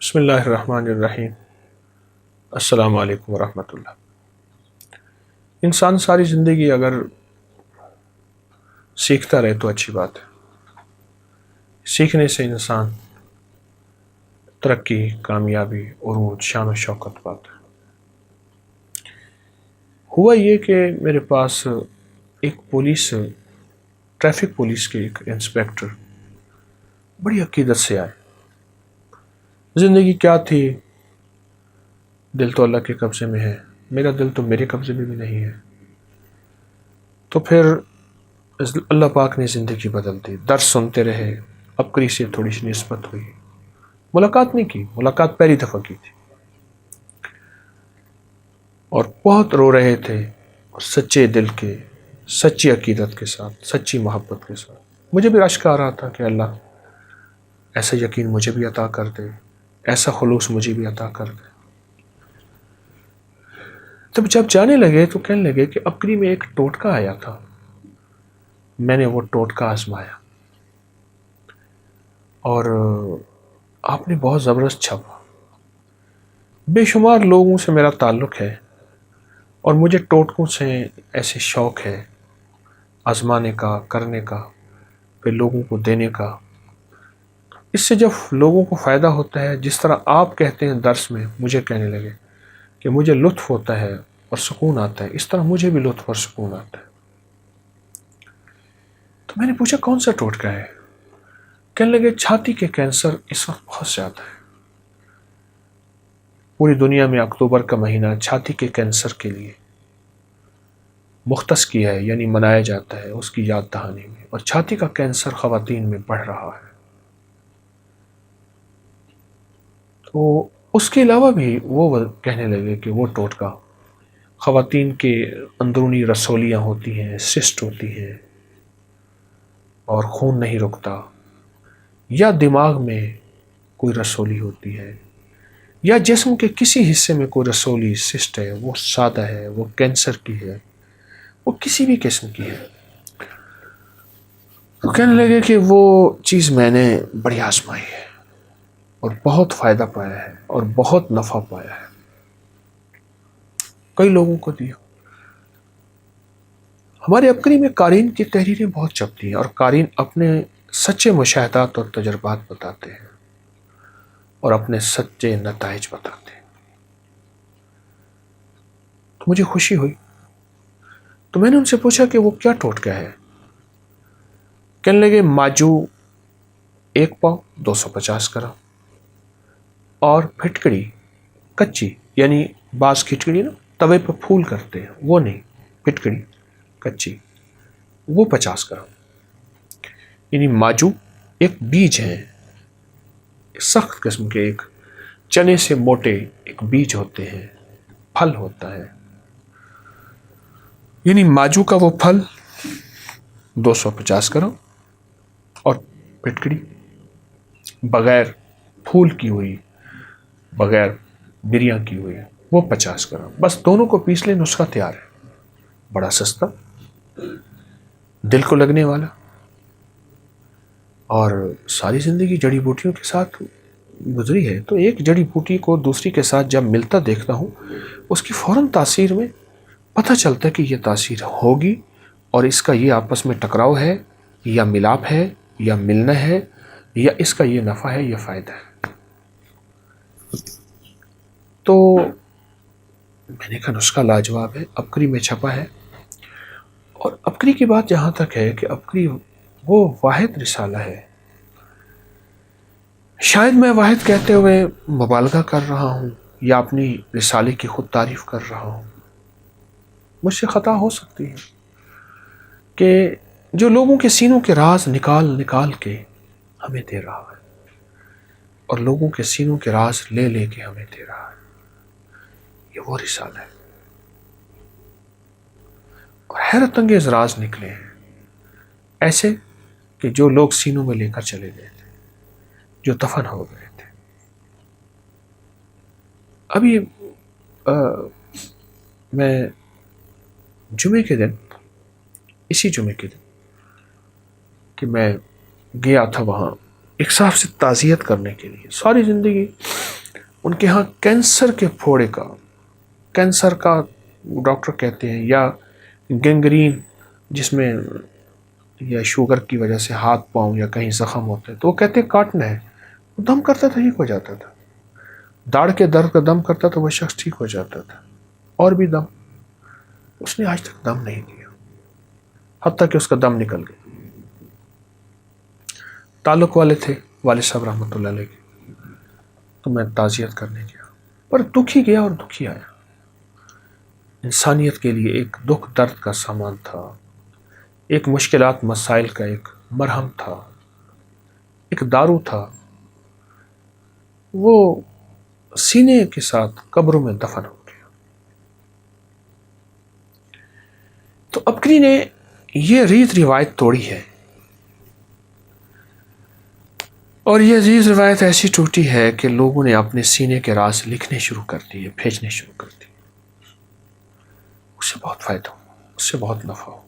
بسم اللہ الرحمن الرحیم۔ السلام علیکم ورحمۃ اللہ۔ انسان ساری زندگی اگر سیکھتا رہے تو اچھی بات ہے۔ سیکھنے سے انسان ترقی، کامیابی، عروج، شان و شوکت پاتا ہے۔ ہوا یہ کہ میرے پاس ایک ٹریفک پولیس کے ایک انسپیکٹر بڑی عقیدت سے آئے۔ زندگی کیا تھی، دل تو اللہ کے قبضے میں ہے، میرا دل تو میرے قبضے میں بھی نہیں ہے۔ تو پھر اللہ پاک نے زندگی بدل دی۔ درس سنتے رہے، عبقری سے تھوڑی سی نسبت ہوئی، ملاقات نہیں کی، ملاقات پہلی دفعہ کی تھی، اور بہت رو رہے تھے، اور سچے دل کے، سچی عقیدت کے ساتھ، سچی محبت کے ساتھ۔ مجھے بھی رشک آ رہا تھا کہ اللہ ایسا یقین مجھے بھی عطا کر دے، ایسا خلوص مجھے بھی عطا کر دے۔ جب جانے لگے تو کہنے لگے کہ عبقری میں ایک ٹوٹکا آیا تھا، میں نے وہ ٹوٹکا آزمایا اور آپ نے بہت زبردست چھپا۔ بے شمار لوگوں سے میرا تعلق ہے اور مجھے ٹوٹکوں سے ایسے شوق ہے آزمانے کا، کرنے کا، پھر لوگوں کو دینے کا۔ اس سے جب لوگوں کو فائدہ ہوتا ہے، جس طرح آپ کہتے ہیں درس میں، مجھے کہنے لگے کہ مجھے لطف ہوتا ہے اور سکون آتا ہے، اس طرح مجھے بھی لطف اور سکون آتا ہے۔ تو میں نے پوچھا کون سا ٹوٹکا ہے؟ کہنے لگے چھاتی کے کینسر اس وقت بہت زیادہ ہے، پوری دنیا میں اکتوبر کا مہینہ چھاتی کے کینسر کے لیے مختص کیا ہے، یعنی منایا جاتا ہے اس کی یاد دہانی میں، اور چھاتی کا کینسر خواتین میں بڑھ رہا ہے۔ تو اس کے علاوہ بھی وہ کہنے لگے کہ وہ ٹوٹکا، خواتین کے اندرونی رسولیاں ہوتی ہیں، سسٹ ہوتی ہیں اور خون نہیں رکتا، یا دماغ میں کوئی رسولی ہوتی ہے، یا جسم کے کسی حصے میں کوئی رسولی سسٹ ہے، وہ سادہ ہے، وہ کینسر کی ہے، وہ کسی بھی قسم کی ہے۔ تو کہنے لگے کہ وہ چیز میں نے بڑی آزمائی ہے اور بہت فائدہ پایا ہے اور بہت نفع پایا ہے، کئی لوگوں کو دیا۔ ہمارے عبقری میں قارئین کی تحریریں بہت چھپتی ہیں، اور قارئین اپنے سچے مشاہدات اور تجربات بتاتے ہیں اور اپنے سچے نتائج بتاتے ہیں۔ تو مجھے خوشی ہوئی، تو میں نے ان سے پوچھا کہ وہ کیا ٹوٹکا ہے؟ کہنے لگے ماجو 1 پاؤ 250 گرام، اور پھٹکڑی کچی، یعنی بعض کھچڑی نا توے پہ پھول کرتے ہیں، وہ نہیں، پھٹکڑی کچی، وہ 50 گرام۔ یعنی ماجو ایک بیج ہے، سخت قسم کے، ایک چنے سے موٹے ایک بیج ہوتے ہیں، پھل ہوتا ہے، یعنی ماجو کا وہ پھل 250 گرام، اور پھٹکڑی بغیر پھول کی ہوئی، بغیر بریاں کی ہوئی، وہ 50 گرام۔ بس دونوں کو پیس لیں، نسخہ تیار ہے۔ بڑا سستا، دل کو لگنے والا، اور ساری زندگی جڑی بوٹیوں کے ساتھ گزری ہے، تو ایک جڑی بوٹی کو دوسری کے ساتھ جب ملتا دیکھتا ہوں، اس کی فوراً تاثیر میں پتہ چلتا ہے کہ یہ تاثیر ہوگی، اور اس کا یہ آپس میں ٹکراؤ ہے، یا ملاپ ہے، یا ملنا ہے، یا اس کا یہ نفع ہے، یہ فائدہ ہے۔ تو میں نے کہا نسخہ لاجواب ہے، عبقری میں چھپا ہے۔ اور عبقری کی بات جہاں تک ہے کہ عبقری وہ واحد رسالہ ہے، شاید میں واحد کہتے ہوئے مبالغہ کر رہا ہوں، یا اپنی رسالے کی خود تعریف کر رہا ہوں، مجھ سے خطا ہو سکتی ہے، کہ جو لوگوں کے سینوں کے راز نکال نکال کے ہمیں دے رہا ہے، اور لوگوں کے سینوں کے راز لے لے کے ہمیں دے رہا ہے، یہ وہ رسالہ ہے۔ اور حیرت انگیز راز نکلے ہیں، ایسے کہ جو لوگ سینوں میں لے کر چلے گئے تھے، جو دفن ہو گئے تھے۔ ابھی میں جمعے کے دن، اسی جمعے کے دن کہ میں گیا تھا وہاں ایک صاحب سے تعزیت کرنے کے لیے۔ ساری زندگی ان کے ہاں کینسر کے پھوڑے کا، کینسر کا ڈاکٹر کہتے ہیں، یا گینگرین جس میں یا شوگر کی وجہ سے ہاتھ پاؤں یا کہیں زخم ہوتے ہیں، تو وہ کہتے ہیں کاٹنا ہے، وہ دم کرتا تھا، ٹھیک ہو جاتا تھا، داڑھ کے درد کا دم کرتا تو وہ شخص ٹھیک ہو جاتا تھا، اور بھی دم، اس نے آج تک دم نہیں دیا، حتیٰ کہ اس کا دم نکل گیا۔ تعلق والے تھے والد صاحب رحمۃ اللہ علیہ کے، تو میں تعزیت کرنے گیا، پر دکھی گیا اور دکھی آیا۔ انسانیت کے لیے ایک دکھ درد کا سامان تھا، ایک مشکلات مسائل کا ایک مرہم تھا، ایک دارو تھا، وہ سینے کے ساتھ قبروں میں دفن ہو گیا۔ تو اپنی نے یہ ریت روایت توڑی ہے، اور یہ ریت روایت ایسی ٹوٹی ہے کہ لوگوں نے اپنے سینے کے راز لکھنے شروع کر دیے، بھیجنے شروع کر دیے۔ اس سے بہت فائدہ ہوا، اس سے بہت نفع ہوا،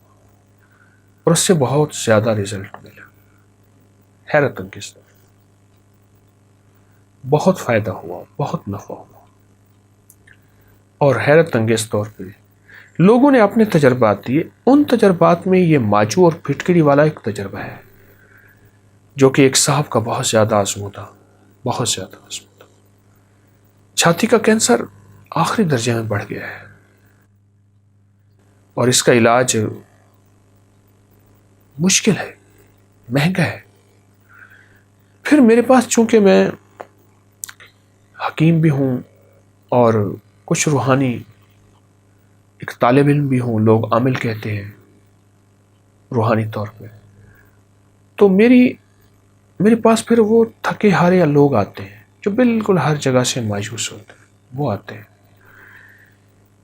اور اس سے بہت زیادہ رزلٹ ملا، حیرت انگیز، بہت فائدہ ہوا، بہت نفع ہوا، اور حیرت انگیز طور پہ لوگوں نے اپنے تجربات دیے۔ ان تجربات میں یہ ماجو اور پھٹکڑی والا ایک تجربہ ہے، جو کہ ایک صاحب کا بہت زیادہ آزمودہ، بہت زیادہ آزمودہ، چھاتی کا کینسر آخری درجے میں بڑھ گیا ہے، اور اس کا علاج مشکل ہے، مہنگا ہے۔ پھر میرے پاس چونکہ میں حکیم بھی ہوں اور کچھ روحانی ایک طالب علم بھی ہوں، لوگ عامل کہتے ہیں روحانی طور پہ، تو میرے پاس پھر وہ تھکے ہارے لوگ آتے ہیں جو بالکل ہر جگہ سے مایوس ہوتے ہیں، وہ آتے ہیں،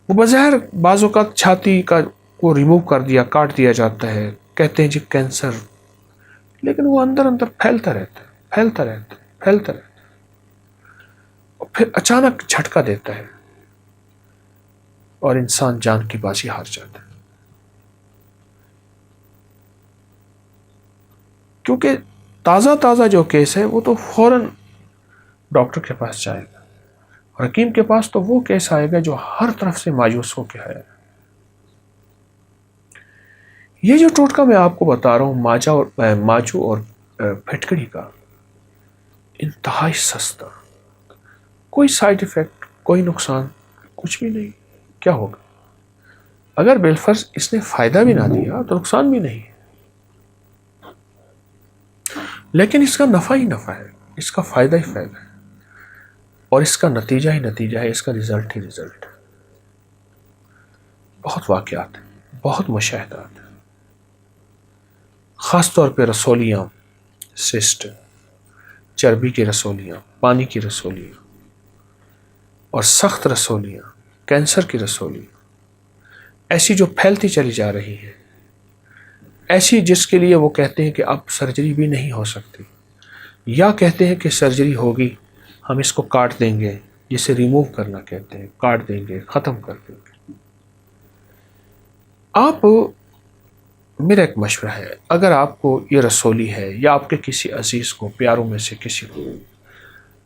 وہ بظاہر بعض اوقات چھاتی کا کو ریموو کر دیا، کاٹ دیا جاتا ہے، کہتے ہیں جی کینسر، لیکن وہ اندر اندر پھیلتا رہتا ہے، پھیلتا رہتا ہے، پھیلتا رہتا ہے، اور پھر اچانک جھٹکا دیتا ہے اور انسان جان کی بازی ہار جاتا ہے، کیونکہ تازہ تازہ جو کیس ہے وہ تو فوراً ڈاکٹر کے پاس جائے گا، اور حکیم کے پاس تو وہ کیس آئے گا جو ہر طرف سے مایوس ہو کے آئے گا۔ یہ جو ٹوٹکا میں آپ کو بتا رہا ہوں ماجو اور پھٹکڑی کا، انتہائی سستا، کوئی سائیڈ ایفیکٹ، کوئی نقصان، کچھ بھی نہیں۔ کیا ہوگا اگر بالفرض اس نے فائدہ بھی نہ دیا تو نقصان بھی نہیں، لیکن اس کا نفع ہی نفع ہے، اس کا فائدہ ہی فائدہ ہے، اور اس کا نتیجہ ہی نتیجہ ہے، اس کا رزلٹ ہی رزلٹ ہے۔ بہت واقعات ہیں، بہت مشاہدات ہیں، خاص طور پہ رسولیاں، سسٹ، چربی کی رسولیاں، پانی کی رسولیاں، اور سخت رسولیاں، کینسر کی رسولیاں، ایسی جو پھیلتی چلی جا رہی ہیں، ایسی جس کے لیے وہ کہتے ہیں کہ اب سرجری بھی نہیں ہو سکتی، یا کہتے ہیں کہ سرجری ہوگی ہم اس کو کاٹ دیں گے، جسے ریموو کرنا کہتے ہیں، کاٹ دیں گے، ختم کر دیں گے۔ آپ، میرا ایک مشورہ ہے، اگر آپ کو یہ رسولی ہے یا آپ کے کسی عزیز کو، پیاروں میں سے کسی کو،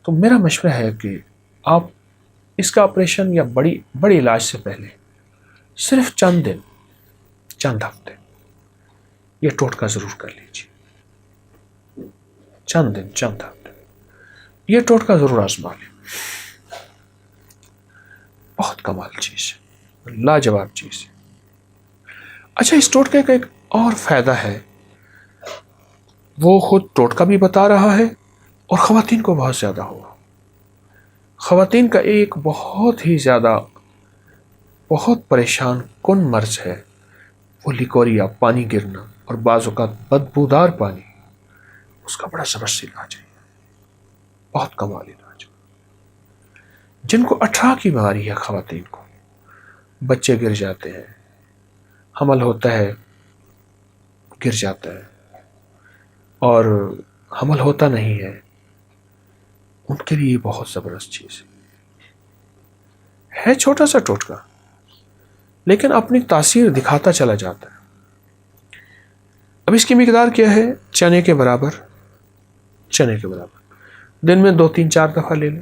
تو میرا مشورہ ہے کہ آپ اس کا آپریشن یا بڑی علاج سے پہلے صرف چند دن، چند ہفتے یہ ٹوٹکا ضرور کر لیجیے، چند دن، چند ہفتے یہ ٹوٹکا ضرور آزما لیں، بہت کمال چیز ہے، لاجواب چیز ہے۔ اچھا، اس ٹوٹکے کا ایک اور فائدہ ہے، وہ خود ٹوٹکا بھی بتا رہا ہے، اور خواتین کو بہت زیادہ ہوا۔ خواتین کا ایک بہت ہی زیادہ، بہت پریشان کن مرض ہے، وہ لیکوریا، پانی گرنا، اور بعض اوقات بدبودار پانی، اس کا بڑا زبردست علاج ہے، بہت کمال علاج۔ جن کو اٹھا کی بیماری ہے، خواتین کو بچے گر جاتے ہیں، حمل ہوتا ہے گر جاتا ہے، اور حمل ہوتا نہیں ہے، ان کے لیے بہت زبردست چیز ہے چھوٹا سا ٹوٹکا، لیکن اپنی تاثیر دکھاتا چلا جاتا ہے۔ اب اس کی مقدار کیا ہے؟ چنے کے برابر، چنے کے برابر، دن میں 2-3-4 دفعہ لے لیں،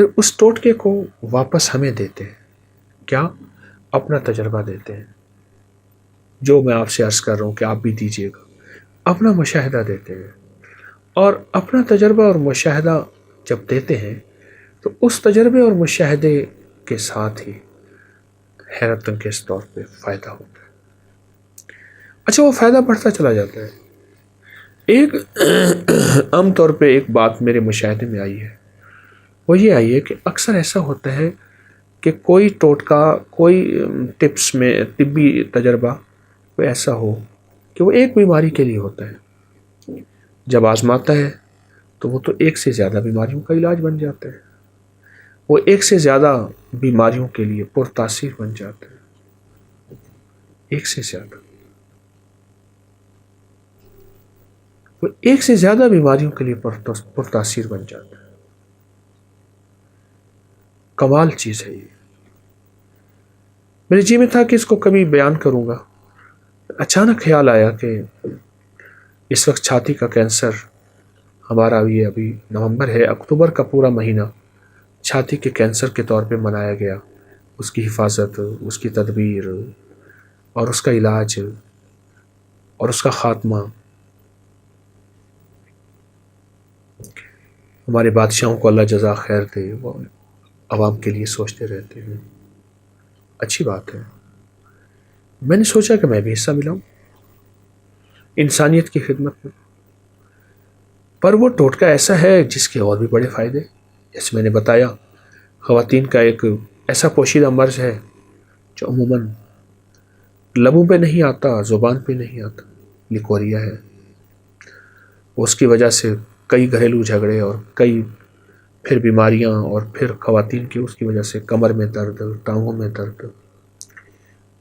پھر اس ٹوٹکے کو واپس ہمیں دیتے ہیں. کیا؟ اپنا تجربہ دیتے ہیں. جو میں آپ سے عرض کر رہا ہوں کہ آپ بھی دیجیے گا. اپنا مشاہدہ دیتے ہیں. اور اپنا تجربہ اور مشاہدہ جب دیتے ہیں تو اس تجربے اور مشاہدے کے ساتھ ہی حیرت انگیز طور پہ فائدہ ہوتا ہے. اچھا، وہ فائدہ بڑھتا چلا جاتا ہے. ایک عام طور پہ ایک بات میرے مشاہدے میں آئی ہے، وہ یہ آئی ہے کہ اکثر ایسا ہوتا ہے کہ کوئی ٹوٹکا، کوئی ٹپس میں طبی تجربہ کوئی ایسا ہو کہ وہ ایک بیماری کے لیے ہوتا ہے. جب آزماتا ہے تو وہ تو ایک سے زیادہ بیماریوں کا علاج بن جاتا ہے. وہ ایک سے زیادہ بیماریوں کے لیے پرتاثیر بن جاتا ہے. ایک سے زیادہ، وہ ایک سے زیادہ بیماریوں کے لیے پرتاثیر بن جاتا ہے. کمال چیز ہے یہ. میرے جی میں تھا کہ اس کو کبھی بیان کروں گا. اچانک خیال آیا کہ اس وقت چھاتی کا کینسر ہمارا یہ ابھی نومبر ہے، اکتوبر کا پورا مہینہ چھاتی کے کینسر کے طور پہ منایا گیا. اس کی حفاظت، اس کی تدبیر اور اس کا علاج اور اس کا خاتمہ ہمارے بادشاہوں کو اللہ جزا خیر دے، وہ عوام کے لیے سوچتے رہتے ہیں. اچھی بات ہے. میں نے سوچا کہ میں بھی حصہ ملاؤں انسانیت کی خدمت میں. پر وہ ٹوٹکا ایسا ہے جس کے اور بھی بڑے فائدے. جیسے میں نے بتایا، خواتین کا ایک ایسا پوشیدہ مرض ہے جو عموماً لبوں پہ نہیں آتا، زبان پہ نہیں آتا، لیکوریا ہے. اس کی وجہ سے کئی گھریلو جھگڑے اور کئی پھر بیماریاں، اور پھر خواتین کی اس کی وجہ سے کمر میں درد، ٹانگوں میں درد،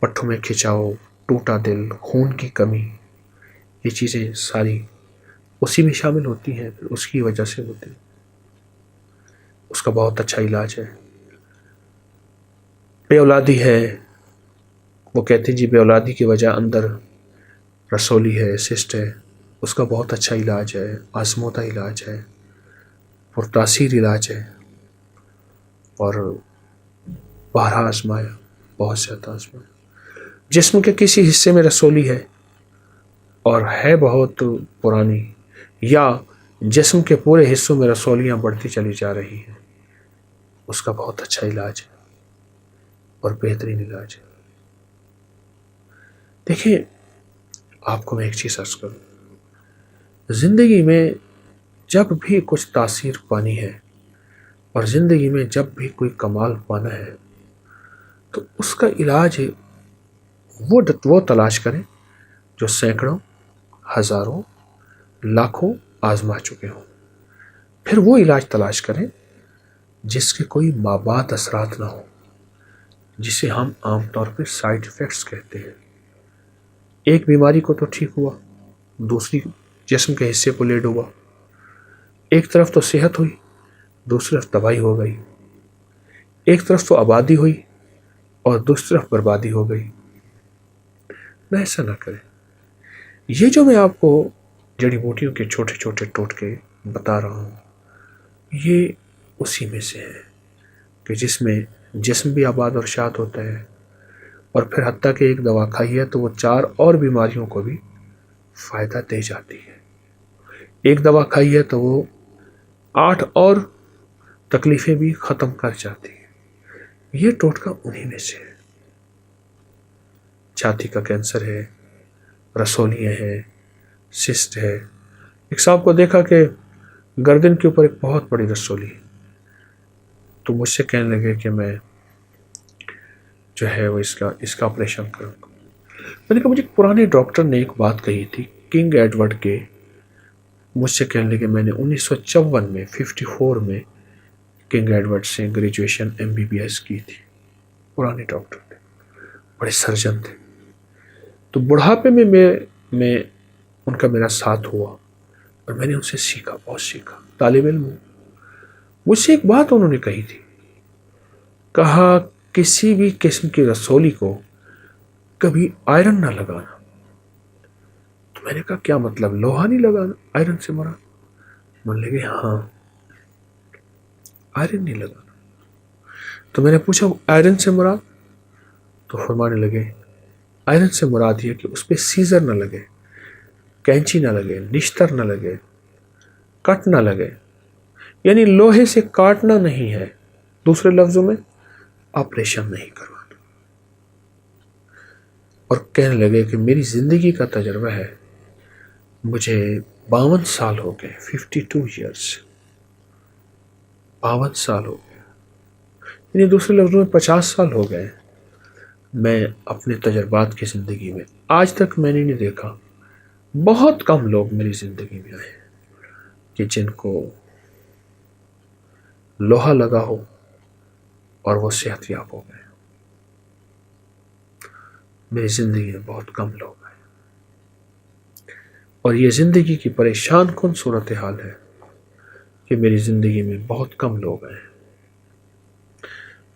پٹھوں میں کھچاؤ، ٹوٹا دل، خون کی کمی، یہ چیزیں ساری اسی میں شامل ہوتی ہیں. پھر اس کی وجہ سے ہوتی. اس کا بہت اچھا علاج ہے. بے اولادی ہے، وہ کہتے ہیں جی بے اولادی کی وجہ اندر رسولی ہے، سسٹ ہے. اس کا بہت اچھا علاج ہے، آزمودہ علاج ہے، پرتاثیر علاج ہے. اور بارہا آزمایا، بہت زیادہ آزمایا. جسم کے کسی حصے میں رسولی ہے اور ہے بہت پرانی، یا جسم کے پورے حصوں میں رسولیاں بڑھتی چلی جا رہی ہیں، اس کا بہت اچھا علاج ہے اور بہترین علاج ہے. دیکھیں، آپ کو میں ایک چیز عرض کروں. زندگی میں جب بھی کچھ تاثیر پانی ہے اور زندگی میں جب بھی کوئی کمال پانا ہے تو اس کا علاج وہ تلاش کریں جو سینکڑوں، ہزاروں، لاکھوں آزما چکے ہوں. پھر وہ علاج تلاش کریں جس کے کوئی مابعد اثرات نہ ہوں، جسے ہم عام طور پہ سائیڈ ایفیکٹس کہتے ہیں. ایک بیماری کو تو ٹھیک ہوا، دوسری جسم کے حصے کو لے ڈوبا. ایک طرف تو صحت ہوئی، دوسری طرف تباہی ہو گئی. ایک طرف تو آبادی ہوئی اور دوسری طرف بربادی ہو گئی. نہ ایسا نہ کریں. یہ جو میں آپ کو جڑی بوٹیوں کے چھوٹے چھوٹے ٹوٹکے بتا رہا ہوں، یہ اسی میں سے ہے کہ جس میں جسم بھی آباد اور شاد ہوتا ہے. اور پھر حتیٰ کہ ایک دوا کھائی ہے تو وہ 4 اور بیماریوں کو بھی فائدہ دے جاتی ہے. ایک دوا کھائی ہے تو وہ 8 اور تکلیفیں بھی ختم کر جاتی ہے. یہ ٹوٹکا انہی میں سے ہے. چھاتی کا کینسر ہے، رسولیاں ہیں، سسٹ ہے. ایک صاحب کو دیکھا کہ گردن کے اوپر ایک بہت بڑی رسولی، تو مجھ سے کہنے لگے کہ میں جو ہے وہ اس کا آپریشن کروں گا. میں نے کہا مجھے پرانے ڈاکٹر نے ایک بات کہی تھی، کنگ ایڈورڈ کے. مجھ سے کہنے لگے میں نے 1954 میں 54 میں کنگ ایڈورڈ سے گریجویشن MBBS کی تھی. پرانے ڈاکٹر تھے، بڑے سرجن تھے. تو بڑھاپے میں ان کا میرا ساتھ ہوا اور میں نے ان سے سیکھا، بہت سیکھا. طالب علم ہوں. مجھ سے ایک بات انہوں نے کہی تھی، کہا کسی بھی قسم کی رسولی کو کبھی آئرن نہ لگانا. تو میں نے کہا کیا مطلب، لوہا نہیں لگانا آئرن سے مراد؟ من لگے ہاں، آئرن نہیں لگانا. تو میں نے پوچھا آئرن سے مراد؟ تو فرمانے لگے آئرن سے مراد یہ کہ اس پہ سیزر نہ لگے، کینچی نہ لگے، نشتر نہ لگے، کٹ نہ لگے، یعنی لوہے سے کاٹنا نہیں ہے، دوسرے لفظوں میں آپریشن نہیں کروانا۔ اور کہنے لگے کہ میری زندگی کا تجربہ ہے، مجھے 52 سال ہو گئے، 52 ایئرس، 52 سال ہو گئے، یعنی دوسرے لفظوں میں 50 سال ہو گئے میں اپنے تجربات کی زندگی میں آج تک میں نے نہیں دیکھا، بہت کم لوگ میری زندگی میں آئے کہ جن کو لوہا لگا ہو اور وہ صحت یاب ہو گئے۔ میری زندگی میں بہت کم لوگ آئے، اور یہ زندگی کی پریشان کن صورتحال ہے کہ میری زندگی میں بہت کم لوگ آئے۔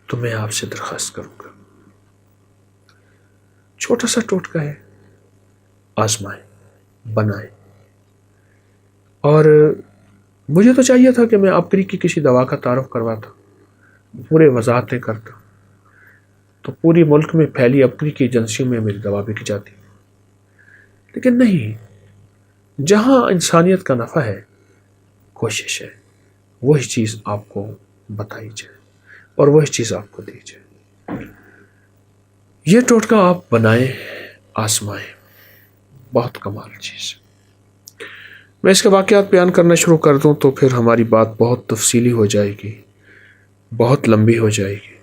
تو میں آپ سے درخواست کروں گا، چھوٹا سا ٹوٹکا ہے، آزمائیں، بنائیں۔ اور مجھے تو چاہیے تھا کہ میں اپری کی کسی دوا کا تعارف کرواتا، پورے وضاحتیں کرتا، تو پوری ملک میں پھیلی اپری کی ایجنسیوں میں میری دوا بک جاتی، لیکن نہیں، جہاں انسانیت کا نفع ہے، کوشش ہے وہی چیز آپ کو بتائی جائے اور وہی چیز آپ کو دی جائے۔ یہ ٹوٹکا آپ بنائیں، آزمائیں، بہت کمال چیز۔ میں اس کے واقعات بیان کرنا شروع کر دوں تو پھر ہماری بات بہت تفصیلی ہو جائے گی، بہت لمبی ہو جائے گی،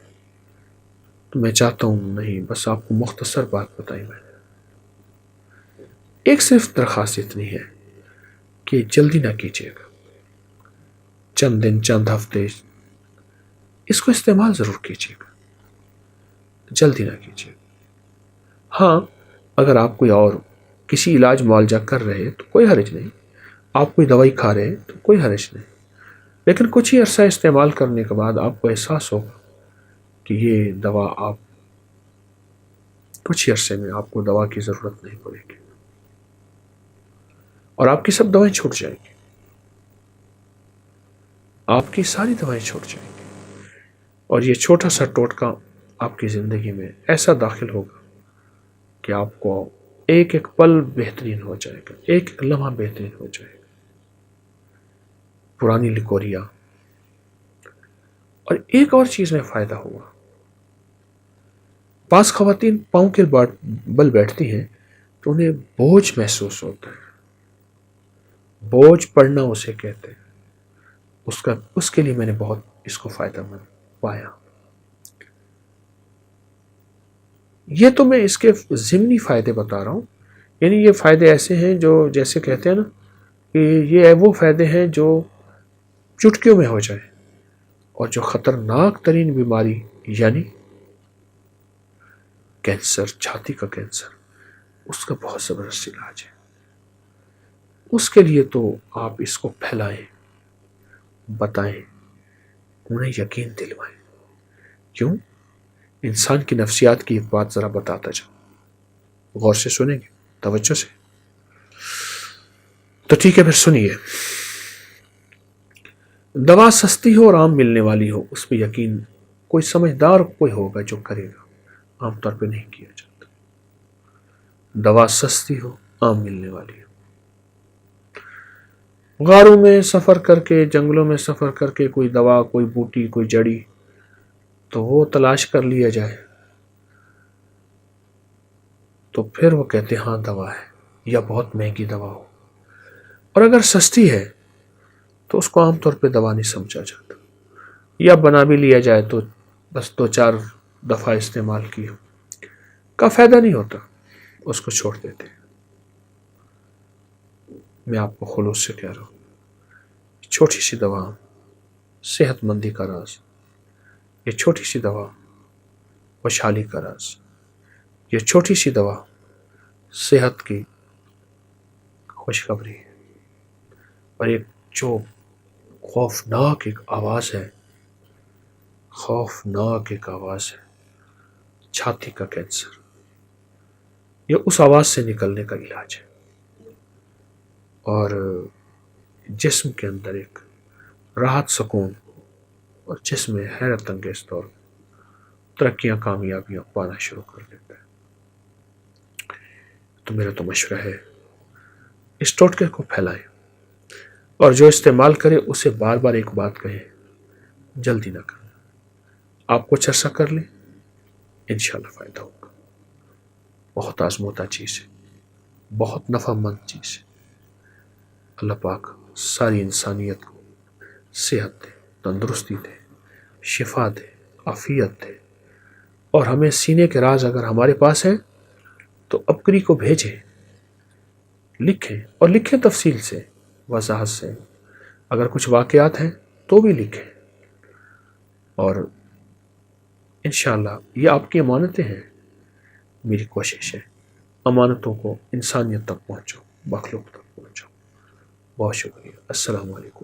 تو میں چاہتا ہوں نہیں، بس آپ کو مختصر بات بتائی میں نے۔ ایک صرف درخواست اتنی ہے کہ جلدی نہ کیجیے گا، چند دن، چند ہفتے اس کو استعمال ضرور کیجیے گا، جلدی نہ کیجیے گا۔ ہاں، اگر آپ کوئی اور کسی علاج معالجہ کر رہے تو کوئی حرج نہیں، آپ کوئی دوائی کھا رہے تو کوئی حرج نہیں، لیکن کچھ ہی عرصہ استعمال کرنے کے بعد آپ کو احساس ہوگا کہ یہ دوا کچھ ہی عرصے میں آپ کو دوا کی ضرورت نہیں پڑے گی، اور آپ کی سب دوائیں چھوٹ جائیں گی، آپ کی ساری دوائیں چھوٹ جائیں گی، اور یہ چھوٹا سا ٹوٹکا آپ کی زندگی میں ایسا داخل ہوگا کہ آپ کو ایک ایک پل بہترین ہو جائے گا، ایک ایک لمحہ بہترین ہو جائے گا۔ پرانی لکوریا، اور ایک اور چیز میں فائدہ ہوا، بعض خواتین پاؤں کے بل بیٹھتی ہیں تو انہیں بوجھ محسوس ہوتا ہے، بوجھ پڑنا اسے کہتے ہیں، اس کے لیے میں نے بہت اس کو فائدہ مند پایا۔ یہ تو میں اس کے ضمنی فائدے بتا رہا ہوں، یعنی یہ فائدے ایسے ہیں جو جیسے کہتے ہیں نا کہ یہ وہ فائدے ہیں جو چٹکیوں میں ہو جائے، اور جو خطرناک ترین بیماری یعنی کینسر، چھاتی کا کینسر، اس کا بہت زبردست علاج ہے۔ اس کے لیے تو آپ اس کو پھیلائیں، بتائیں، انہیں یقین دلوائیں۔ کیوں؟ انسان کی نفسیات کی ایک بات ذرا بتاتا جاؤ، غور سے سنیں گے، توجہ سے؟ تو ٹھیک ہے، پھر سنیے۔ دوا سستی ہو اور عام ملنے والی ہو، اس پہ یقین کوئی سمجھدار کوئی ہوگا جو کرے گا، عام طور پہ نہیں کیا جاتا۔ دوا سستی ہو، عام ملنے والی ہو، غاروں میں سفر کر کے، جنگلوں میں سفر کر کے کوئی دوا، کوئی بوٹی، کوئی جڑی تو وہ تلاش کر لیا جائے، تو پھر وہ کہتے ہاں دوا ہے، یا بہت مہنگی دوا ہو۔ اور اگر سستی ہے تو اس کو عام طور پہ دوا نہیں سمجھا جاتا، یا بنا بھی لیا جائے تو بس 2-4 دفعہ استعمال کی کا فائدہ نہیں ہوتا، اس کو چھوڑ دیتے ہیں۔ میں آپ کو خلوص سے کہہ رہا ہوں، چھوٹی سی دوا صحت مندی کا راز، یہ چھوٹی سی دوا خوشحالی کا راز، یہ چھوٹی سی دوا صحت کی خوشخبری ہے، اور ایک جو خوفناک ایک آواز ہے، خوفناک ایک آواز ہے، چھاتی کا کینسر، یہ اس آواز سے نکلنے کا علاج ہے، اور جسم کے اندر ایک راحت، سکون، اور جسم میں حیرت انگیز طور ترقیاں کامیابیاں پانا شروع کر دیتا ہے۔ تو میرا تو مشورہ ہے اس ٹوٹکے کو پھیلائیں، اور جو استعمال کرے اسے بار بار ایک بات کہیں، جلدی نہ کریں، آپ کچھ عرصہ کر لیں، انشاءاللہ فائدہ ہوگا۔ بہت آزمودہ چیز ہے، بہت نفع مند چیز ہے۔ اللہ پاک ساری انسانیت کو صحت دے، تندرستی دے، شفا دے، عافیت دے، اور ہمیں سینے کے راز اگر ہمارے پاس ہیں تو ابکری کو بھیجیں، لکھیں، اور لکھیں تفصیل سے، وضاحت سے، اگر کچھ واقعات ہیں تو بھی لکھیں، اور انشاءاللہ یہ آپ کی امانتیں ہیں۔ میری کوشش ہے امانتوں کو انسانیت تک پہنچو، مخلوق تک پہنچو۔ بہت شکریہ۔ السلام علیکم۔